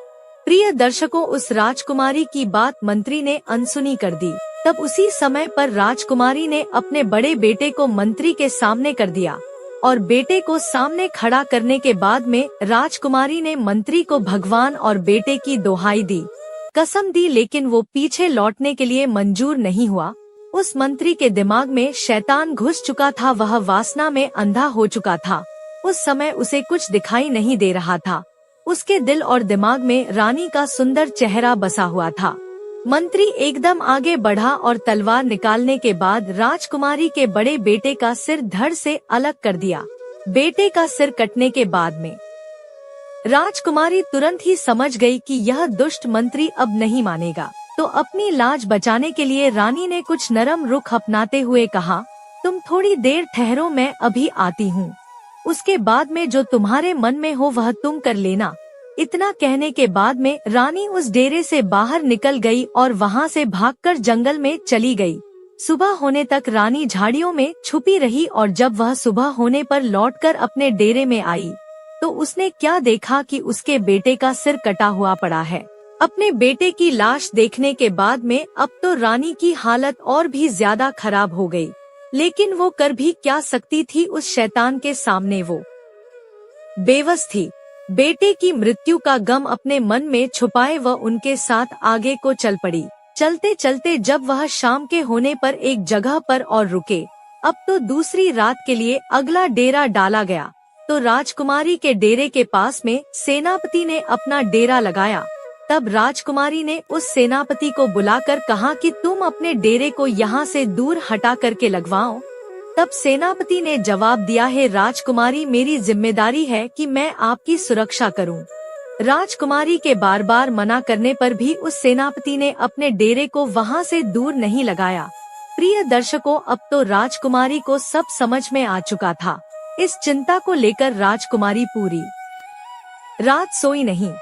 प्रिय दर्शकों, उस राजकुमारी की बात मंत्री ने अनसुनी कर दी। तब उसी समय पर राजकुमारी ने अपने बड़े बेटे को मंत्री के सामने कर दिया और बेटे को सामने खड़ा करने के बाद में राजकुमारी ने मंत्री को भगवान और बेटे की दोहाई दी, कसम दी, लेकिन वो पीछे लौटने के लिए मंजूर नहीं हुआ। उस मंत्री के दिमाग में शैतान घुस चुका था, वह वासना में अंधा हो चुका था। उस समय उसे कुछ दिखाई नहीं दे रहा था। उसके दिल और दिमाग में रानी का सुंदर चेहरा बसा हुआ था। मंत्री एकदम आगे बढ़ा और तलवार निकालने के बाद राजकुमारी के बड़े बेटे का सिर धड़ से अलग कर दिया। बेटे का सिर कटने के बाद में राजकुमारी तुरंत ही समझ गई कि यह दुष्ट मंत्री अब नहीं मानेगा, तो अपनी लाज बचाने के लिए रानी ने कुछ नरम रुख अपनाते हुए कहा, तुम थोड़ी देर ठहरो, मैं अभी आती हूँ। उसके बाद में जो तुम्हारे मन में हो वह तुम कर लेना। इतना कहने के बाद में रानी उस डेरे से बाहर निकल गई और वहाँ से भागकर जंगल में चली गई। सुबह होने तक रानी झाड़ियों में छुपी रही और जब वह सुबह होने पर लौटकर अपने डेरे में आई तो उसने क्या देखा कि उसके बेटे का सिर कटा हुआ पड़ा है। अपने बेटे की लाश देखने के बाद में अब तो रानी की हालत और भी ज्यादा खराब हो गई, लेकिन वो कर भी क्या सकती थी। उस शैतान के सामने वो बेबस थी। बेटे की मृत्यु का गम अपने मन में छुपाए वह उनके साथ आगे को चल पड़ी। चलते चलते जब वह शाम के होने पर एक जगह पर और रुके, अब तो दूसरी रात के लिए अगला डेरा डाला गया। तो राजकुमारी के डेरे के पास में सेनापति ने अपना डेरा लगाया। तब राजकुमारी ने उस सेनापति को बुलाकर कहा कि तुम अपने डेरे को यहाँ से दूर हटा करके लगवाओ। तब सेनापति ने जवाब दिया है, राजकुमारी, मेरी जिम्मेदारी है कि मैं आपकी सुरक्षा करूं। राजकुमारी के बार बार मना करने पर भी उस सेनापति ने अपने डेरे को वहां से दूर नहीं लगाया। प्रिय दर्शकों, अब तो राजकुमारी को सब समझ में आ चुका था। इस चिंता को लेकर राजकुमारी पूरी रात सोई नहीं।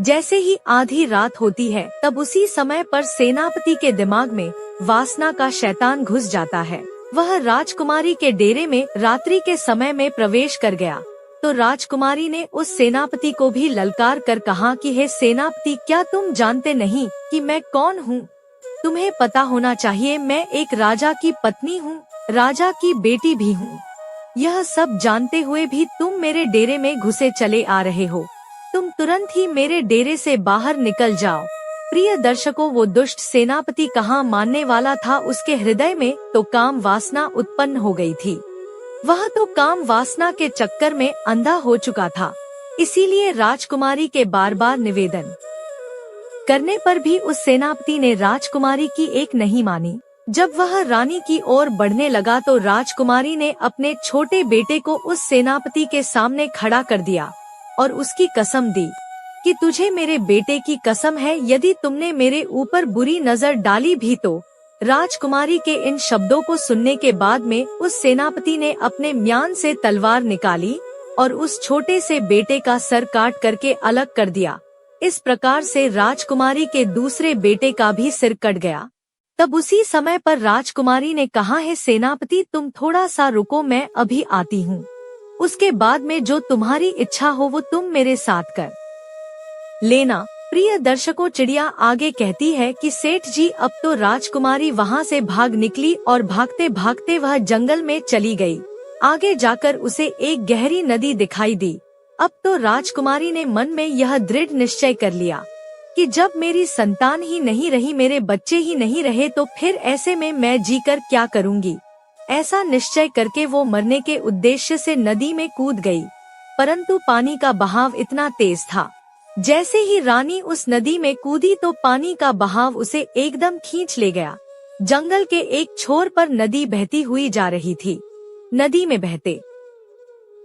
जैसे ही आधी रात होती है तब उसी समय पर सेनापति के दिमाग में वासना का शैतान घुस जाता है। वह राजकुमारी के डेरे में रात्रि के समय में प्रवेश कर गया। तो राजकुमारी ने उस सेनापति को भी ललकार कर कहा कि हे सेनापति, क्या तुम जानते नहीं कि मैं कौन हूँ? तुम्हें पता होना चाहिए, मैं एक राजा की पत्नी हूँ, राजा की बेटी भी हूँ। यह सब जानते हुए भी तुम मेरे डेरे में घुसे चले आ रहे हो। तुम तुरंत ही मेरे डेरे से बाहर निकल जाओ। प्रिय दर्शकों, वो दुष्ट सेनापति कहाँ मानने वाला था। उसके हृदय में तो काम वासना उत्पन्न हो गई थी। वह तो काम वासना के चक्कर में अंधा हो चुका था। इसीलिए राजकुमारी के बार बार निवेदन करने पर भी उस सेनापति ने राजकुमारी की एक नहीं मानी। जब वह रानी की ओर बढ़ने लगा तो राजकुमारी ने अपने छोटे बेटे को उस सेनापति के सामने खड़ा कर दिया और उसकी कसम दी कि तुझे मेरे बेटे की कसम है, यदि तुमने मेरे ऊपर बुरी नजर डाली भी तो। राजकुमारी के इन शब्दों को सुनने के बाद में उस सेनापति ने अपने म्यान से तलवार निकाली और उस छोटे से बेटे का सर काट करके अलग कर दिया। इस प्रकार से राजकुमारी के दूसरे बेटे का भी सिर कट गया। तब उसी समय पर राजकुमारी ने कहा, है सेनापति, तुम थोड़ा सा रुको, मैं अभी आती हूँ। उसके बाद में जो तुम्हारी इच्छा हो वो तुम मेरे साथ कर लेना। प्रिय दर्शकों, चिड़िया आगे कहती है कि सेठ जी, अब तो राजकुमारी वहाँ से भाग निकली और भागते भागते वह जंगल में चली गई। आगे जाकर उसे एक गहरी नदी दिखाई दी। अब तो राजकुमारी ने मन में यह दृढ़ निश्चय कर लिया कि जब मेरी संतान ही नहीं रही, मेरे बच्चे ही नहीं रहे, तो फिर ऐसे में मैं जीकर क्या करूँगी। ऐसा निश्चय करके वो मरने के उद्देश्य से नदी में कूद गई। परंतु पानी का बहाव इतना तेज था, जैसे ही रानी उस नदी में कूदी तो पानी का बहाव उसे एकदम खींच ले गया। जंगल के एक छोर पर नदी बहती हुई जा रही थी। नदी में बहते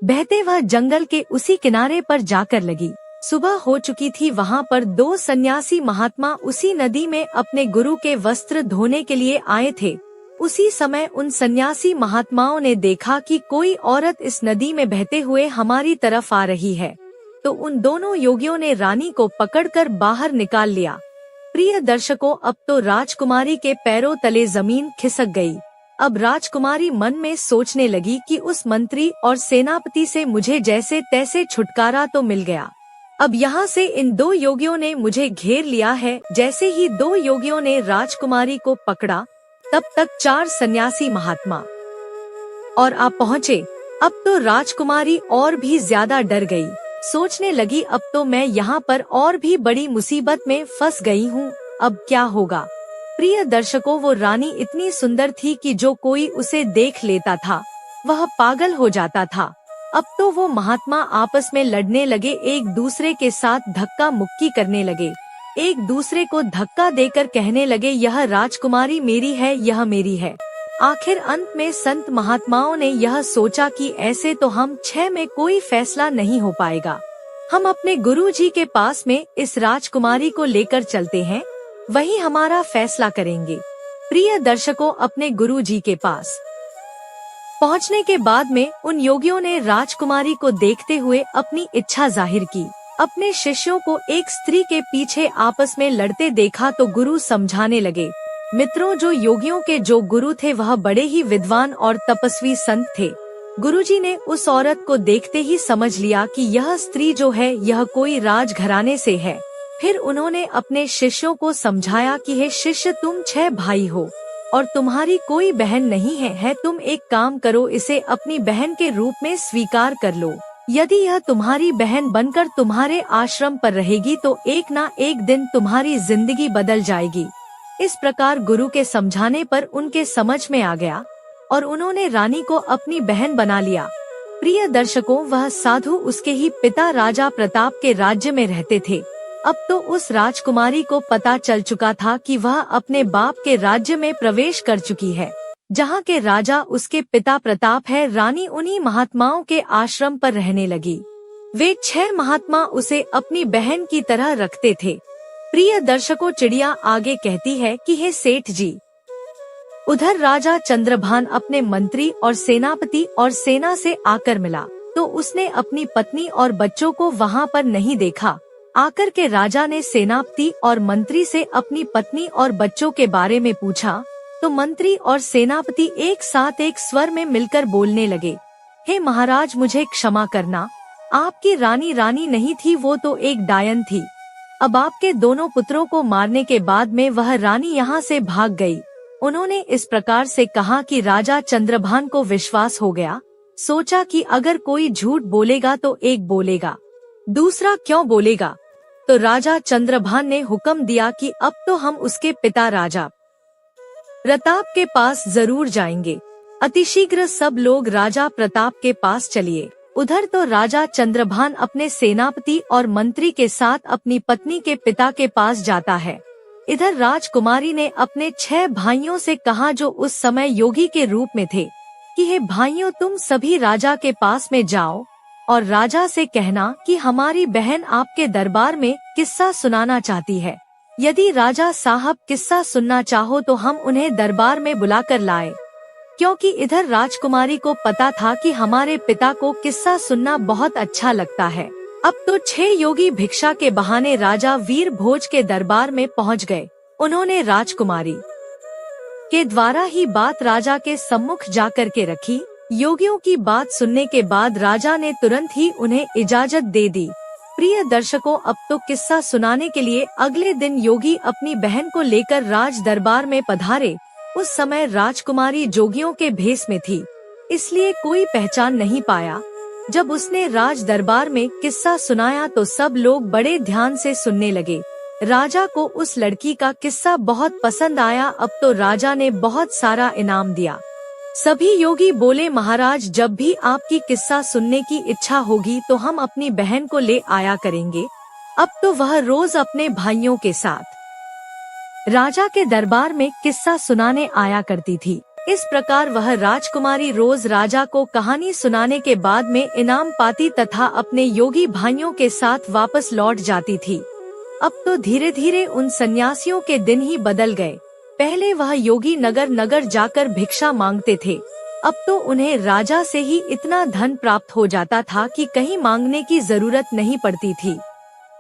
बहते वह जंगल के उसी किनारे पर जाकर लगी। सुबह हो चुकी थी। वहाँ पर दो सन्यासी महात्मा उसी नदी में अपने गुरु के वस्त्र धोने के लिए आए थे। उसी समय उन सन्यासी महात्माओं ने देखा कि कोई औरत इस नदी में बहते हुए हमारी तरफ आ रही है, तो उन दोनों योगियों ने रानी को पकड़कर बाहर निकाल लिया। प्रिय दर्शकों, अब तो राजकुमारी के पैरों तले जमीन खिसक गई। अब राजकुमारी मन में सोचने लगी कि उस मंत्री और सेनापति से मुझे जैसे तैसे छुटकारा तो मिल गया। अब यहाँ से इन दो योगियों ने मुझे घेर लिया है। जैसे ही दो योगियों ने राजकुमारी को पकड़ा, तब तक 4 सन्यासी महात्मा और आ पहुँचे। अब तो राजकुमारी और भी ज्यादा डर गई। सोचने लगी, अब तो मैं यहाँ पर और भी बड़ी मुसीबत में फंस गई हूँ, अब क्या होगा। प्रिय दर्शकों, वो रानी इतनी सुंदर थी कि जो कोई उसे देख लेता था वह पागल हो जाता था। अब तो वो महात्मा आपस में लड़ने लगे, एक दूसरे के साथ धक्का मुक्की करने लगे, एक दूसरे को धक्का देकर कहने लगे, यह राजकुमारी मेरी है, यह मेरी है। आखिर अंत में संत महात्माओं ने यह सोचा कि ऐसे तो हम 6 में कोई फैसला नहीं हो पाएगा। हम अपने गुरुजी के पास में इस राजकुमारी को लेकर चलते हैं, वही हमारा फैसला करेंगे। प्रिय दर्शकों, अपने गुरुजी के पास पहुंचने के बाद में उन योगियों ने राजकुमारी को देखते हुए अपनी इच्छा जाहिर की। अपने शिष्यों को एक स्त्री के पीछे आपस में लड़ते देखा तो गुरु समझाने लगे। मित्रों, जो योगियों के जो गुरु थे वह बड़े ही विद्वान और तपस्वी संत थे। गुरुजी ने उस औरत को देखते ही समझ लिया कि यह स्त्री जो है यह कोई राजघराने से है। फिर उन्होंने अपने शिष्यों को समझाया कि हे शिष्य, तुम 6 भाई हो और तुम्हारी कोई बहन नहीं है। तुम एक काम करो, इसे अपनी बहन के रूप में स्वीकार कर लो। यदि यह तुम्हारी बहन बनकर तुम्हारे आश्रम पर रहेगी तो एक ना एक दिन तुम्हारी जिंदगी बदल जाएगी। इस प्रकार गुरु के समझाने पर उनके समझ में आ गया और उन्होंने रानी को अपनी बहन बना लिया। प्रिय दर्शकों, वह साधु उसके ही पिता राजा प्रताप के राज्य में रहते थे। अब तो उस राजकुमारी को पता चल चुका था कि वह अपने बाप के राज्य में प्रवेश कर चुकी है, जहाँ के राजा उसके पिता प्रताप है। रानी उन्हीं महात्माओं के आश्रम पर रहने लगी। वे 6 महात्मा उसे अपनी बहन की तरह रखते थे। प्रिय दर्शकों, चिड़िया आगे कहती है कि हे सेठ जी, उधर राजा चंद्रभान अपने मंत्री और सेनापति और सेना से आकर मिला तो उसने अपनी पत्नी और बच्चों को वहाँ पर नहीं देखा। आकर के राजा ने सेनापति और मंत्री से अपनी पत्नी और बच्चों के बारे में पूछा तो मंत्री और सेनापति एक साथ एक स्वर में मिलकर बोलने लगे, हे महाराज, मुझे क्षमा करना, आपकी रानी रानी नहीं थी, वो तो एक डायन थी। अब आपके दोनों पुत्रों को मारने के बाद में वह रानी यहाँ से भाग गई। उन्होंने इस प्रकार से कहा कि राजा चंद्रभान को विश्वास हो गया। सोचा कि अगर कोई झूठ बोलेगा तो एक बोलेगा, दूसरा क्यों बोलेगा। तो राजा चंद्रभान ने हुक्म दिया कि अब तो हम उसके पिता राजा प्रताप के पास जरूर जाएंगे। अतिशीघ्र सब लोग राजा प्रताप के पास चलिए। उधर तो राजा चंद्रभान अपने सेनापति और मंत्री के साथ अपनी पत्नी के पिता के पास जाता है। इधर राजकुमारी ने अपने 6 भाइयों से कहा जो उस समय योगी के रूप में थे कि हे भाइयों, तुम सभी राजा के पास में जाओ और राजा से कहना कि हमारी बहन आपके दरबार में किस्सा सुनाना चाहती है। यदि राजा साहब किस्सा सुनना चाहो तो हम उन्हें दरबार में बुलाकर लाए, क्योंकि इधर राजकुमारी को पता था कि हमारे पिता को किस्सा सुनना बहुत अच्छा लगता है। अब तो 6 योगी भिक्षा के बहाने राजा वीर भोज के दरबार में पहुंच गए। उन्होंने राजकुमारी के द्वारा ही बात राजा के सम्मुख जाकर के रखी। योगियों की बात सुनने के बाद राजा ने तुरंत ही उन्हें इजाजत दे दी। प्रिय दर्शकों, अब तो किस्सा सुनाने के लिए अगले दिन योगी अपनी बहन को लेकर राज दरबार में पधारे। उस समय राजकुमारी जोगियों के भेष में थी, इसलिए कोई पहचान नहीं पाया। जब उसने राज दरबार में किस्सा सुनाया तो सब लोग बड़े ध्यान से सुनने लगे। राजा को उस लड़की का किस्सा बहुत पसंद आया। अब तो राजा ने बहुत सारा इनाम दिया। सभी योगी बोले, महाराज, जब भी आपकी किस्सा सुनने की इच्छा होगी तो हम अपनी बहन को ले आया करेंगे। अब तो वह रोज अपने भाइयों के साथ राजा के दरबार में किस्सा सुनाने आया करती थी। इस प्रकार वह राजकुमारी रोज राजा को कहानी सुनाने के बाद में इनाम पाती तथा अपने योगी भाइयों के साथ वापस लौट जाती थी। अब तो धीरे धीरे उन सन्यासियों के दिन ही बदल गए। पहले वह योगी नगर नगर जाकर भिक्षा मांगते थे, अब तो उन्हें राजा से ही इतना धन प्राप्त हो जाता था कि कहीं मांगने की जरूरत नहीं पड़ती थी।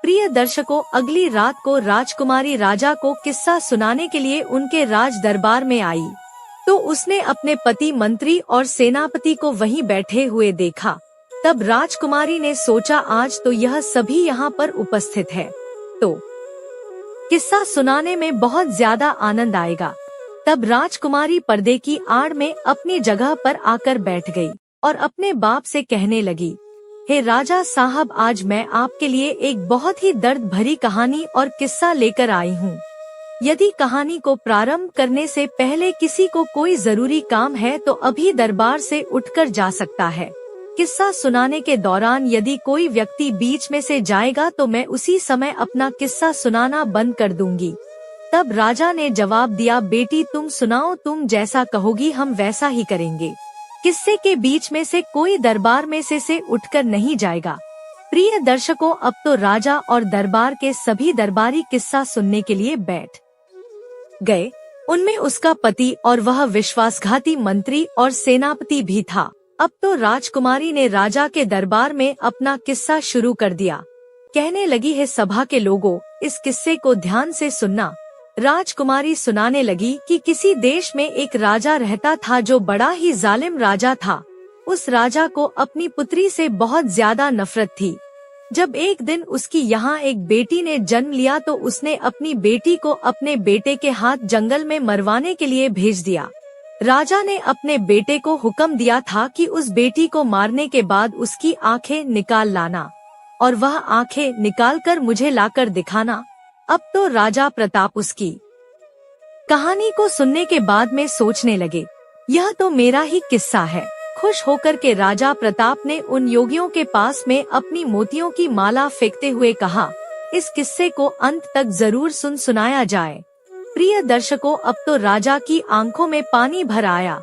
प्रिय दर्शकों, अगली रात को राजकुमारी राजा को किस्सा सुनाने के लिए उनके राज दरबार में आई तो उसने अपने पति, मंत्री और सेनापति को वहीं बैठे हुए देखा। तब राजकुमारी ने सोचा, आज तो यह सभी यहाँ पर उपस्थित है तो किस्सा सुनाने में बहुत ज्यादा आनंद आएगा। तब राजकुमारी पर्दे की आड़ में अपनी जगह पर आकर बैठ गई और अपने बाप से कहने लगी, हे राजा साहब, आज मैं आपके लिए एक बहुत ही दर्द भरी कहानी और किस्सा लेकर आई हूँ। यदि कहानी को प्रारंभ करने से पहले किसी को कोई जरूरी काम है तो अभी दरबार से उठकर जा सकता है। किस्सा सुनाने के दौरान यदि कोई व्यक्ति बीच में से जाएगा तो मैं उसी समय अपना किस्सा सुनाना बंद कर दूंगी। तब राजा ने जवाब दिया, बेटी तुम सुनाओ, तुम जैसा कहोगी हम वैसा ही करेंगे। किस्से के बीच में से कोई दरबार में से उठकर नहीं जाएगा। प्रिय दर्शकों, अब तो राजा और दरबार के सभी दरबारी किस्सा सुनने के लिए बैठ गए। उनमें उसका पति और वह विश्वासघाती मंत्री और सेनापति भी था। अब तो राजकुमारी ने राजा के दरबार में अपना किस्सा शुरू कर दिया। कहने लगी, है सभा के लोगों, इस किस्से को ध्यान से सुनना। राजकुमारी सुनाने लगी कि किसी देश में एक राजा रहता था जो बड़ा ही जालिम राजा था। उस राजा को अपनी पुत्री से बहुत ज्यादा नफरत थी। जब एक दिन उसकी यहाँ एक बेटी ने जन्म लिया तो उसने अपनी बेटी को अपने बेटे के हाथ जंगल में मरवाने के लिए भेज दिया। राजा ने अपने बेटे को हुक्म दिया था कि उस बेटी को मारने के बाद उसकी आंखें निकाल लाना और वह आंखें निकालकर मुझे लाकर दिखाना। अब तो राजा प्रताप उसकी कहानी को सुनने के बाद में सोचने लगे, यह तो मेरा ही किस्सा है। खुश होकर के राजा प्रताप ने उन योगियों के पास में अपनी मोतियों की माला फेंकते हुए कहा, इस किस्से को अंत तक जरूर सुनाया जाए। प्रिय दर्शकों, अब तो राजा की आंखों में पानी भर आया,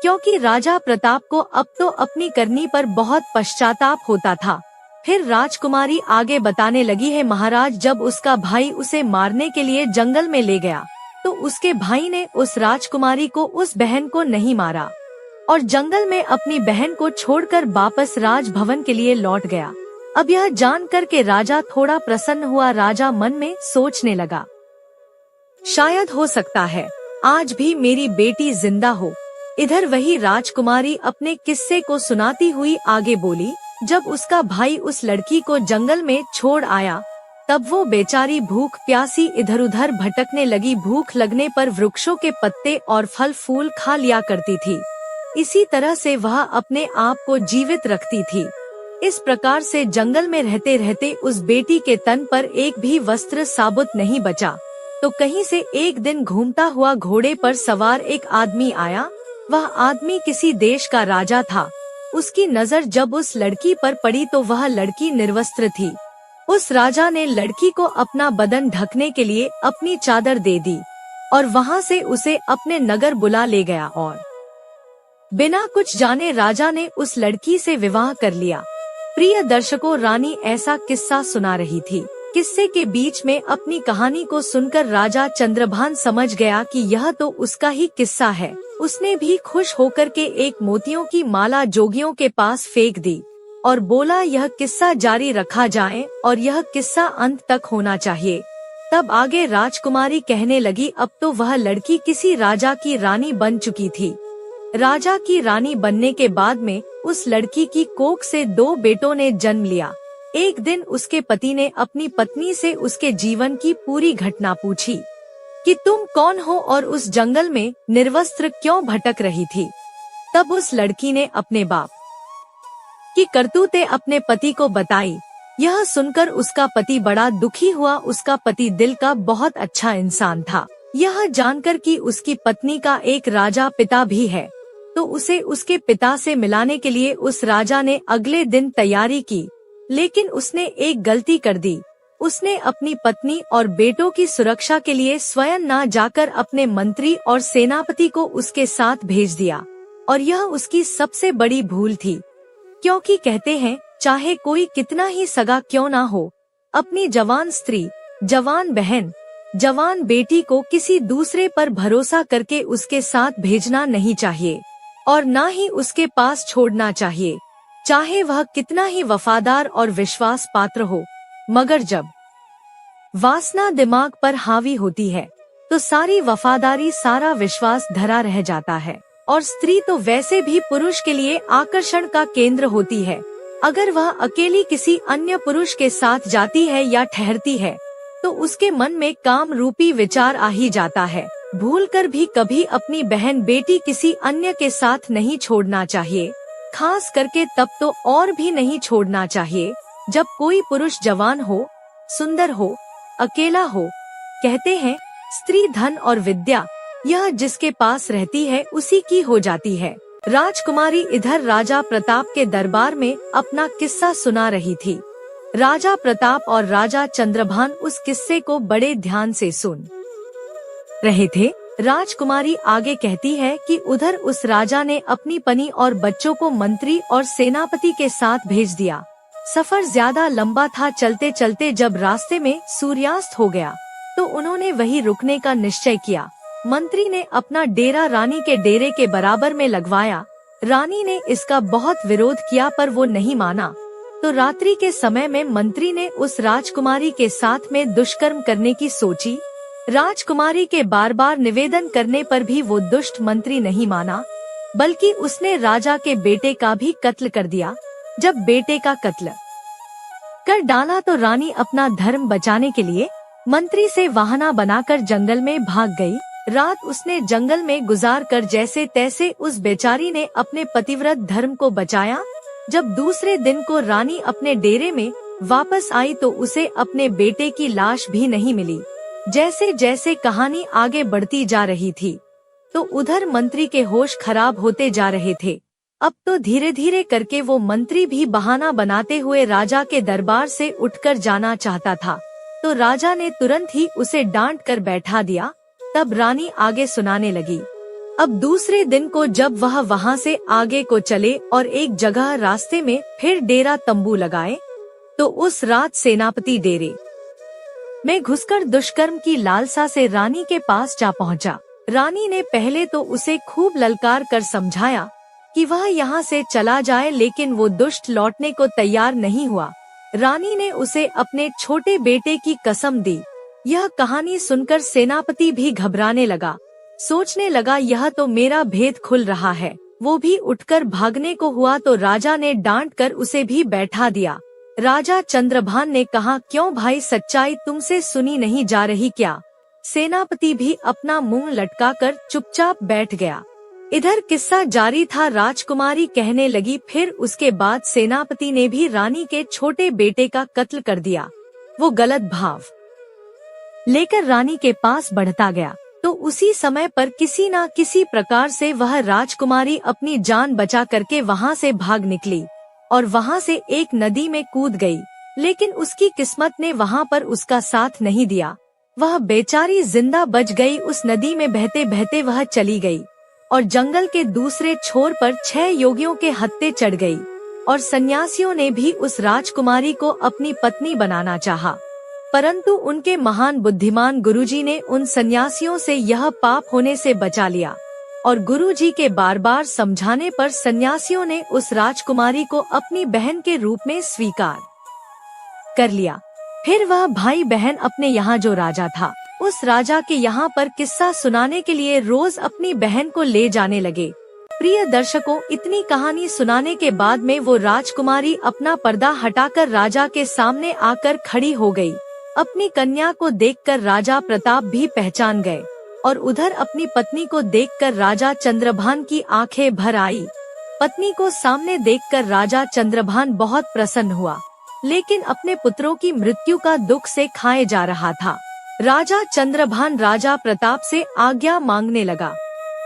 क्योंकि राजा प्रताप को अब तो अपनी करनी पर बहुत पश्चाताप होता था। फिर राजकुमारी आगे बताने लगी, है महाराज, जब उसका भाई उसे मारने के लिए जंगल में ले गया तो उसके भाई ने उस राजकुमारी को, उस बहन को नहीं मारा और जंगल में अपनी बहन को छोड़कर वापस राजभवन के लिए लौट गया। अब यह जानकर के राजा थोड़ा प्रसन्न हुआ। राजा मन में सोचने लगा, शायद हो सकता है आज भी मेरी बेटी जिंदा हो। इधर वही राजकुमारी अपने किस्से को सुनाती हुई आगे बोली, जब उसका भाई उस लड़की को जंगल में छोड़ आया तब वो बेचारी भूख प्यासी इधर उधर भटकने लगी। भूख लगने पर वृक्षों के पत्ते और फल फूल खा लिया करती थी। इसी तरह से वह अपने आप को जीवित रखती थी। इस प्रकार से जंगल में रहते रहते उस बेटी के तन पर एक भी वस्त्र साबुत नहीं बचा। तो कहीं से एक दिन घूमता हुआ घोड़े पर सवार एक आदमी आया। वह आदमी किसी देश का राजा था। उसकी नजर जब उस लड़की पर पड़ी तो वह लड़की निर्वस्त्र थी। उस राजा ने लड़की को अपना बदन ढकने के लिए अपनी चादर दे दी और वहाँ से उसे अपने नगर बुला ले गया और बिना कुछ जाने राजा ने उस लड़की से विवाह कर लिया। प्रिय दर्शकों, रानी ऐसा किस्सा सुना रही थी। किस्से के बीच में अपनी कहानी को सुनकर राजा चंद्रभान समझ गया कि यह तो उसका ही किस्सा है। उसने भी खुश होकर के एक मोतियों की माला जोगियों के पास फेंक दी और बोला, यह किस्सा जारी रखा जाए और यह किस्सा अंत तक होना चाहिए। तब आगे राजकुमारी कहने लगी, अब तो वह लड़की किसी राजा की रानी बन चुकी थी। राजा की रानी बनने के बाद में उस लड़की की कोख से 2 बेटों ने जन्म लिया। एक दिन उसके पति ने अपनी पत्नी से उसके जीवन की पूरी घटना पूछी कि तुम कौन हो और उस जंगल में निर्वस्त्र क्यों भटक रही थी। तब उस लड़की ने अपने बाप की करतूतें अपने पति को बताई। यह सुनकर उसका पति बड़ा दुखी हुआ। उसका पति दिल का बहुत अच्छा इंसान था। यह जानकर कि उसकी पत्नी का एक राजा पिता भी है, तो उसे उसके पिता से मिलाने के लिए उस राजा ने अगले दिन तैयारी की। लेकिन उसने एक गलती कर दी। उसने अपनी पत्नी और बेटों की सुरक्षा के लिए स्वयं न जाकर अपने मंत्री और सेनापति को उसके साथ भेज दिया, और यह उसकी सबसे बड़ी भूल थी। क्योंकि कहते हैं, चाहे कोई कितना ही सगा क्यों ना हो, अपनी जवान स्त्री, जवान बहन, जवान बेटी को किसी दूसरे पर भरोसा करके उसके साथ भेजना नहीं चाहिए, और न ही उसके पास छोड़ना चाहिए, चाहे वह कितना ही वफादार और विश्वास पात्र हो। मगर जब वासना दिमाग पर हावी होती है तो सारी वफादारी, सारा विश्वास धरा रह जाता है। और स्त्री तो वैसे भी पुरुष के लिए आकर्षण का केंद्र होती है। अगर वह अकेली किसी अन्य पुरुष के साथ जाती है या ठहरती है तो उसके मन में काम रूपी विचार आ ही जाता है। भूलकर भी कभी अपनी बहन बेटी किसी अन्य के साथ नहीं छोड़ना चाहिए, खास करके तब तो और भी नहीं छोड़ना चाहिए जब कोई पुरुष जवान हो, सुंदर हो, अकेला हो। कहते हैं, स्त्री धन और विद्या, यह जिसके पास रहती है उसी की हो जाती है। राजकुमारी इधर राजा प्रताप के दरबार में अपना किस्सा सुना रही थी। राजा प्रताप और राजा चंद्रभान उस किस्से को बड़े ध्यान से सुन रहे थे। राजकुमारी आगे कहती है कि उधर उस राजा ने अपनी पत्नी और बच्चों को मंत्री और सेनापति के साथ भेज दिया। सफर ज्यादा लंबा था। चलते चलते जब रास्ते में सूर्यास्त हो गया तो उन्होंने वहीं रुकने का निश्चय किया। मंत्री ने अपना डेरा रानी के डेरे के बराबर में लगवाया। रानी ने इसका बहुत विरोध किया पर वो नहीं माना, तो रात्रि के समय में मंत्री ने उस राजकुमारी के साथ में दुष्कर्म करने की सोची। राजकुमारी के बार बार निवेदन करने पर भी वो दुष्ट मंत्री नहीं माना, बल्कि उसने राजा के बेटे का भी कत्ल कर दिया। जब बेटे का कत्ल कर डाला तो रानी अपना धर्म बचाने के लिए मंत्री से वाहना बनाकर जंगल में भाग गई। रात उसने जंगल में गुजार कर जैसे तैसे उस बेचारी ने अपने पतिव्रत धर्म को बचाया। जब दूसरे दिन को रानी अपने डेरे में वापस आई तो उसे अपने बेटे की लाश भी नहीं मिली। जैसे जैसे कहानी आगे बढ़ती जा रही थी तो उधर मंत्री के होश खराब होते जा रहे थे। अब तो धीरे धीरे करके वो मंत्री भी बहाना बनाते हुए राजा के दरबार से उठकर जाना चाहता था, तो राजा ने तुरंत ही उसे डांट कर बैठा दिया। तब रानी आगे सुनाने लगी। अब दूसरे दिन को जब वह वहाँ से आगे को चले और एक जगह रास्ते में फिर डेरा तंबू लगाए, तो उस रात सेनापति डेरे में घुसकर दुष्कर्म की लालसा से रानी के पास जा पहुँचा। रानी ने पहले तो उसे खूब ललकार कर समझाया कि वह यहाँ से चला जाए, लेकिन वो दुष्ट लौटने को तैयार नहीं हुआ। रानी ने उसे अपने छोटे बेटे की कसम दी। यह कहानी सुनकर सेनापति भी घबराने लगा। सोचने लगा, यह तो मेरा भेद खुल रहा है। वो भी उठकर भागने को हुआ तो राजा ने डांट कर उसे भी बैठा दिया। राजा चंद्रभान ने कहा, क्यों भाई, सच्चाई तुमसे सुनी नहीं जा रही क्या? सेनापति भी अपना मुंह लटकाकर चुपचाप बैठ गया। इधर किस्सा जारी था। राजकुमारी कहने लगी, फिर उसके बाद सेनापति ने भी रानी के छोटे बेटे का कत्ल कर दिया। वो गलत भाव लेकर रानी के पास बढ़ता गया, तो उसी समय पर किसी न किसी प्रकार से वह राजकुमारी अपनी जान बचा करके वहाँ से भाग निकली और वहाँ से एक नदी में कूद गई। लेकिन उसकी किस्मत ने वहाँ पर उसका साथ नहीं दिया। वह बेचारी जिंदा बच गई। उस नदी में बहते बहते वह चली गई और जंगल के दूसरे छोर पर 6 योगियों के हत्थे चढ़ गई, और सन्यासियों ने भी उस राजकुमारी को अपनी पत्नी बनाना चाहा, परंतु उनके महान बुद्धिमान गुरुजी ने उन सन्यासियों से यह पाप होने से बचा लिया, और गुरुजी के बार बार समझाने पर सन्यासियों ने उस राजकुमारी को अपनी बहन के रूप में स्वीकार कर लिया। फिर वह भाई बहन अपने यहाँ जो राजा था उस राजा के यहाँ पर किस्सा सुनाने के लिए रोज अपनी बहन को ले जाने लगे। प्रिय दर्शकों, इतनी कहानी सुनाने के बाद में वो राजकुमारी अपना पर्दा हटाकर राजा के सामने आकर खड़ी हो गई। अपनी कन्या को देखकर राजा प्रताप भी पहचान गए और उधर अपनी पत्नी को देखकर राजा चंद्रभान की आंखें भर आई। पत्नी को सामने देखकर राजा चंद्रभान बहुत प्रसन्न हुआ, लेकिन अपने पुत्रों की मृत्यु का दुख से खाए जा रहा था। राजा चंद्रभान राजा प्रताप से आज्ञा मांगने लगा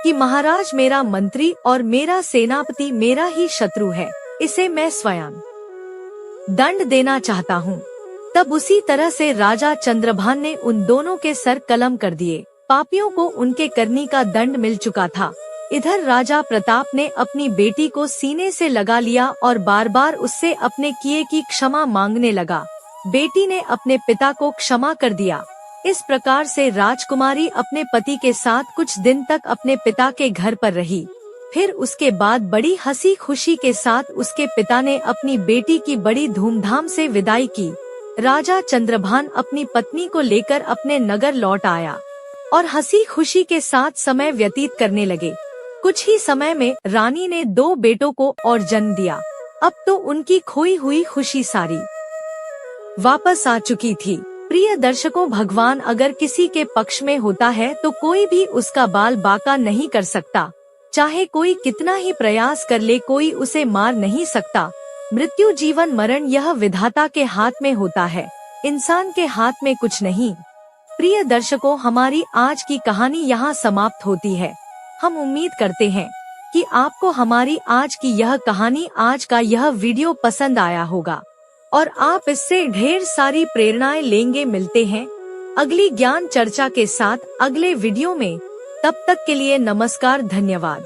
कि महाराज, मेरा मंत्री और मेरा सेनापति मेरा ही शत्रु है, इसे मैं स्वयं दंड देना चाहता हूँ। तब उसी तरह से राजा चंद्रभान ने उन दोनों के सर कलम कर दिए। पापियों को उनके करनी का दंड मिल चुका था। इधर राजा प्रताप ने अपनी बेटी को सीने से लगा लिया और बार बार उससे अपने किए की क्षमा मांगने लगा। बेटी ने अपने पिता को क्षमा कर दिया। इस प्रकार से राजकुमारी अपने पति के साथ कुछ दिन तक अपने पिता के घर पर रही। फिर उसके बाद बड़ी हंसी खुशी के साथ उसके पिता ने अपनी बेटी की बड़ी धूमधाम से विदाई की। राजा चंद्रभान अपनी पत्नी को लेकर अपने नगर लौट आया और हंसी खुशी के साथ समय व्यतीत करने लगे। कुछ ही समय में रानी ने 2 बेटों को और जन्म दिया। अब तो उनकी खोई हुई खुशी सारी वापस आ चुकी थी। प्रिय दर्शकों, भगवान अगर किसी के पक्ष में होता है तो कोई भी उसका बाल बाका नहीं कर सकता। चाहे कोई कितना ही प्रयास कर ले, कोई उसे मार नहीं सकता। मृत्यु, जीवन, मरण यह विधाता के हाथ में होता है, इंसान के हाथ में कुछ नहीं। प्रिय दर्शकों, हमारी आज की कहानी यहाँ समाप्त होती है। हम उम्मीद करते हैं कि आपको हमारी आज की यह कहानी, आज का यह वीडियो पसंद आया होगा और आप इससे ढेर सारी प्रेरणाएं लेंगे। मिलते हैं अगली ज्ञान चर्चा के साथ अगले वीडियो में। तब तक के लिए नमस्कार, धन्यवाद।